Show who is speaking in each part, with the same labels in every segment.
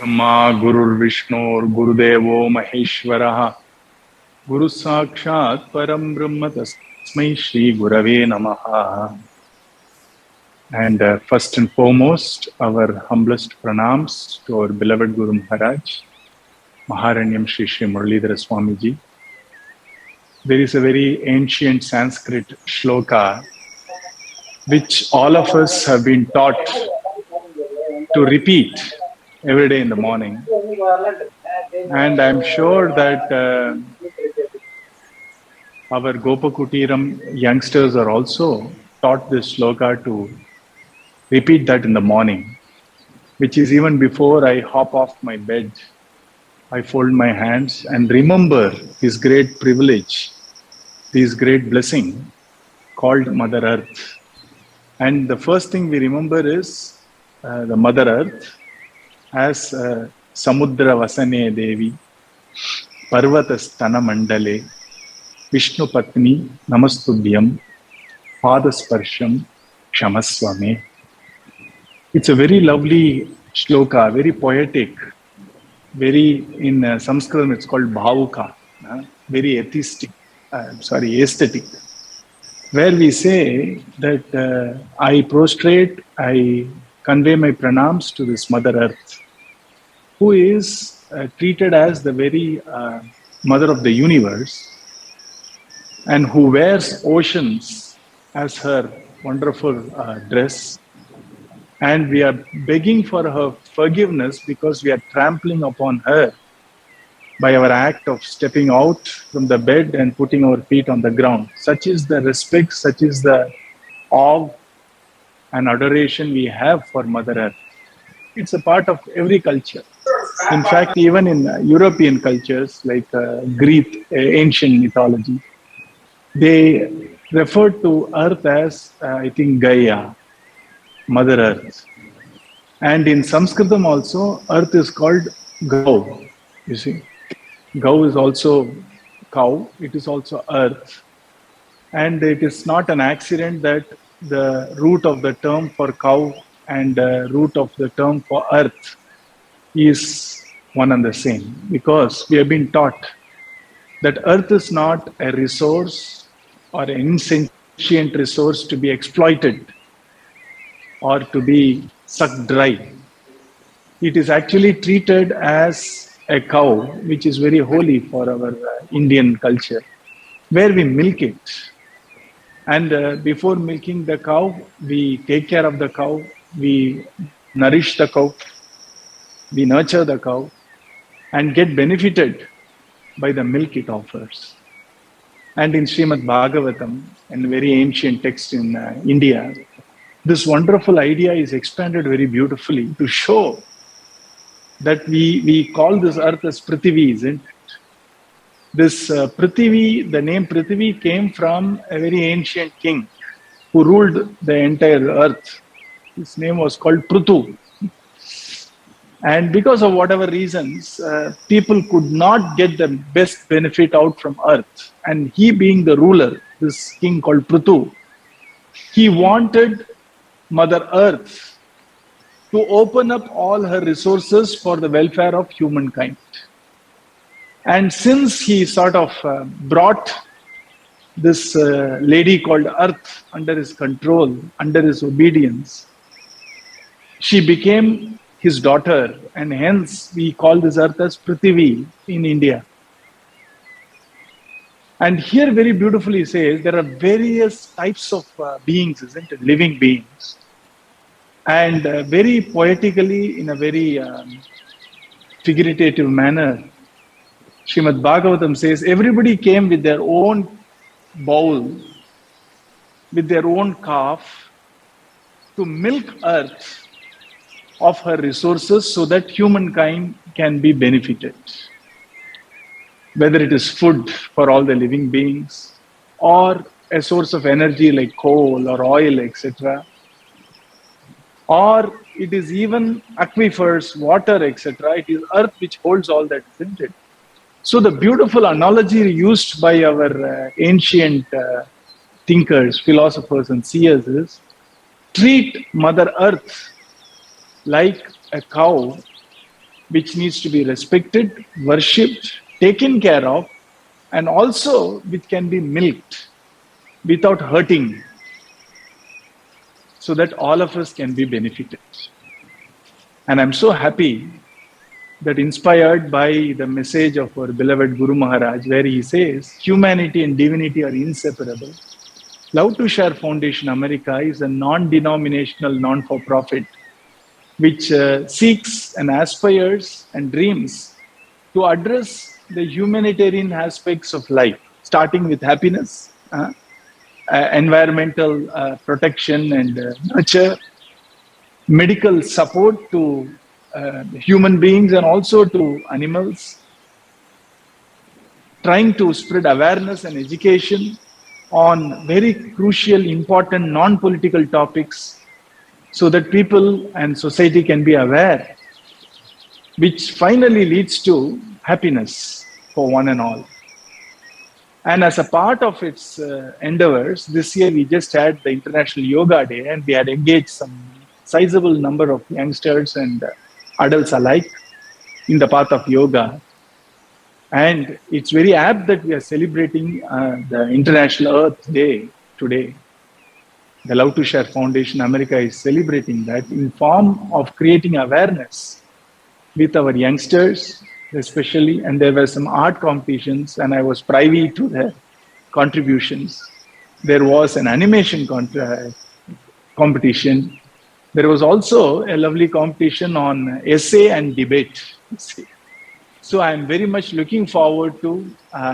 Speaker 1: Ma Gurur Vishnur Gurudevo Maheshwaraha Guru Sakshat Param Brahma Tasmai Shri Gurave Namaha. And first and foremost, our humblest pranams to our beloved Guru Maharaj, Maharanyam Shri Shri Muralidhara Swamiji. There is a very ancient Sanskrit shloka which all of us have been taught to repeat every day in the morning. And I'm sure that our Gopakutiram youngsters are also taught this shloka to repeat that in the morning, which is even before I hop off my bed. I fold my hands and remember this great privilege, this great blessing called Mother Earth. And the first thing we remember is the Mother Earth as Samudra Vasane Devi, Parvata Stana Mandale, Vishnu Patni Namastubhyam, Padasparsham Kshamaswame. It's a very lovely shloka, very poetic, very in Sanskritam it's called bhavuka, very aesthetic, where we say that I prostrate, I convey my pranams to this Mother Earth, who is treated as the very mother of the universe and who wears oceans as her wonderful dress. And we are begging for her forgiveness because we are trampling upon her by our act of stepping out from the bed and putting our feet on the ground. Such is the respect, such is the awe and adoration we have for Mother Earth. It's a part of every culture. In fact, even in European cultures like Greek ancient mythology, they refer to Earth as, I think, Gaia, Mother Earth. And in Sanskritam also, Earth is called Gau. You see, Gau is also cow, it is also Earth. And it is not an accident that the root of the term for cow and the root of the term for Earth is one and the same, because we have been taught that Earth is not a resource or an insentient resource to be exploited or to be sucked dry. It is actually treated as a cow, which is very holy for our Indian culture, where we milk it. And before milking the cow, we take care of the cow, we nourish the cow, we nurture the cow, and get benefited by the milk it offers. And in Srimad Bhagavatam, a very ancient text in India, this wonderful idea is expanded very beautifully to show that we call this earth as Prithvi, isn't it? This Prithvi, the name Prithvi came from a very ancient king who ruled the entire earth. His name was called Prithu. And because of whatever reasons, people could not get the best benefit out from earth. And he being the ruler, this king called Prithu, he wanted Mother Earth to open up all her resources for the welfare of humankind. And since he sort of brought this lady called Earth under his control, under his obedience, she became his daughter, and hence we call this earth as Prithvi in India. And here very beautifully says there are various types of beings, isn't it? Living beings. And very poetically, in a very figurative manner, Srimad Bhagavatam says everybody came with their own bowl, with their own calf, to milk earth of her resources so that humankind can be benefited. Whether it is food for all the living beings or a source of energy like coal or oil, etc. Or it is even aquifers, water, etc. It is earth which holds all that, isn't it? So the beautiful analogy used by our ancient thinkers, philosophers and seers is treat Mother Earth like a cow which needs to be respected, worshipped, taken care of, and also which can be milked without hurting, so that all of us can be benefited. And I'm so happy that, inspired by the message of our beloved Guru Maharaj, where he says humanity and divinity are inseparable. Love to Share Foundation America is a non-denominational, non-for-profit which seeks and aspires and dreams to address the humanitarian aspects of life, starting with happiness, environmental protection and nurture, medical support to human beings and also to animals, trying to spread awareness and education on very crucial, important, non-political topics so that people and society can be aware, which finally leads to happiness for one and all. And as a part of its endeavors, this year we just had the International Yoga Day, and we had engaged some sizable number of youngsters and adults alike in the path of yoga. And it's very apt that we are celebrating the International Earth Day today. The Love to Share Foundation America is celebrating that in form of creating awareness with our youngsters, especially. And there were some art competitions, and I was privy to the contributions. There was an animation competition. There was also a lovely competition on essay and debate. So I'm very much looking forward to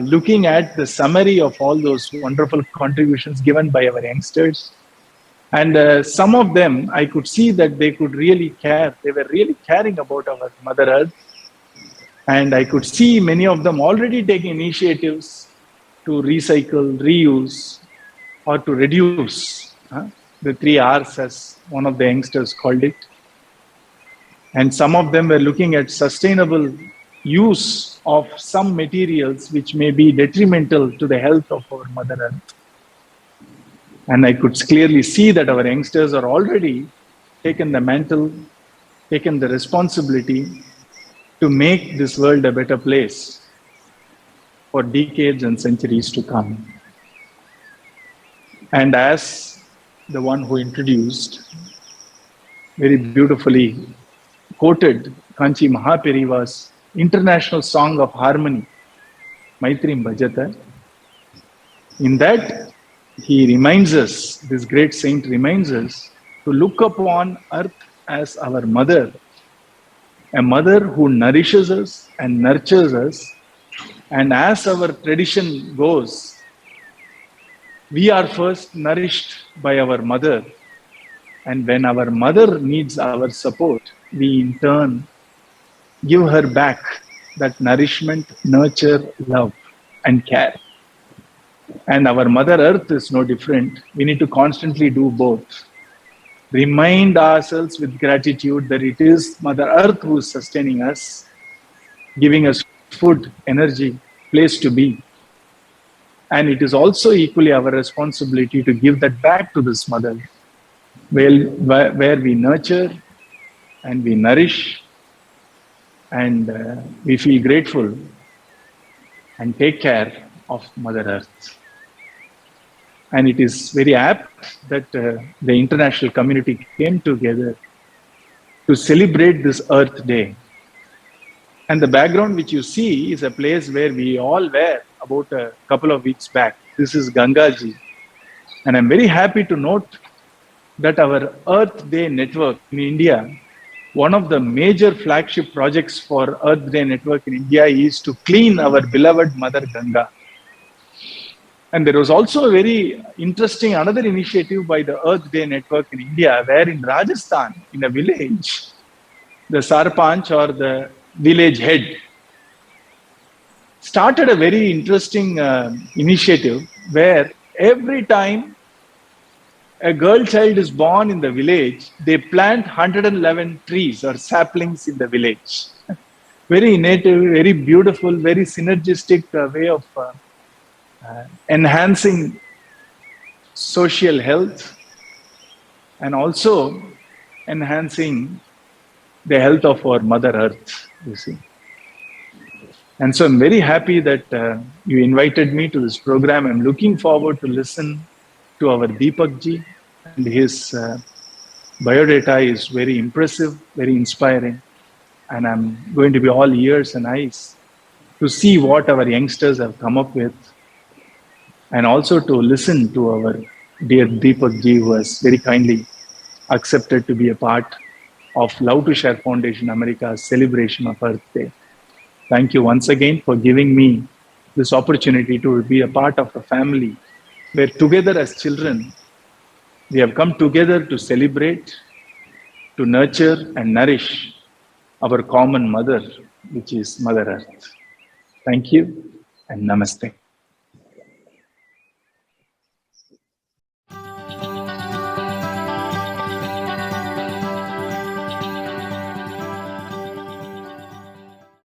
Speaker 1: looking at the summary of all those wonderful contributions given by our youngsters. And some of them, I could see that they could really care. They were really caring about our Mother Earth. And I could see many of them already taking initiatives to recycle, reuse, or to reduce. The 3 R's, as one of the youngsters called it. And some of them were looking at sustainable use of some materials which may be detrimental to the health of our Mother Earth. And I could clearly see that our youngsters are already taken the mantle, taken the responsibility to make this world a better place for decades and centuries to come. And as the one who introduced, very beautifully quoted Kanchi Mahaperiva's international song of harmony, Maitrim Bhajata, in that he reminds us, this great saint reminds us, to look upon Earth as our mother, a mother who nourishes us and nurtures us. And as our tradition goes, we are first nourished by our mother. And when our mother needs our support, we in turn give her back that nourishment, nurture, love, and care. And our Mother Earth is no different. We need to constantly do both. Remind ourselves with gratitude that it is Mother Earth who is sustaining us, giving us food, energy, place to be. And it is also equally our responsibility to give that back to this mother, where we nurture and we nourish and we feel grateful and take care of Mother Earth. And it is very apt that the international community came together to celebrate this Earth Day. And the background which you see is a place where we all were about a couple of weeks back. This is Gangaji. And I'm very happy to note that our Earth Day network in India, one of the major flagship projects for Earth Day network in India is to clean our beloved Mother Ganga. And there was also a very interesting another initiative by the Earth Day network in India, where in Rajasthan, in a village, the Sarpanch or the village head started a very interesting initiative where every time a girl child is born in the village, they plant 111 trees or saplings in the village. Very native, very beautiful, very synergistic way of enhancing social health and also enhancing the health of our Mother Earth. you see. And so I'm very happy that you invited me to this program. I'm looking forward to listen to our Deepak ji, and his biodata is very impressive, very inspiring. And I'm going to be all ears and eyes to see what our youngsters have come up with, and also to listen to our dear Deepak ji, who has very kindly accepted to be a part of Love to Share Foundation America's celebration of Earth Day. Thank you once again for giving me this opportunity to be a part of a family where together as children, we have come together to celebrate, to nurture and nourish our common mother, which is Mother Earth. Thank you and namaste.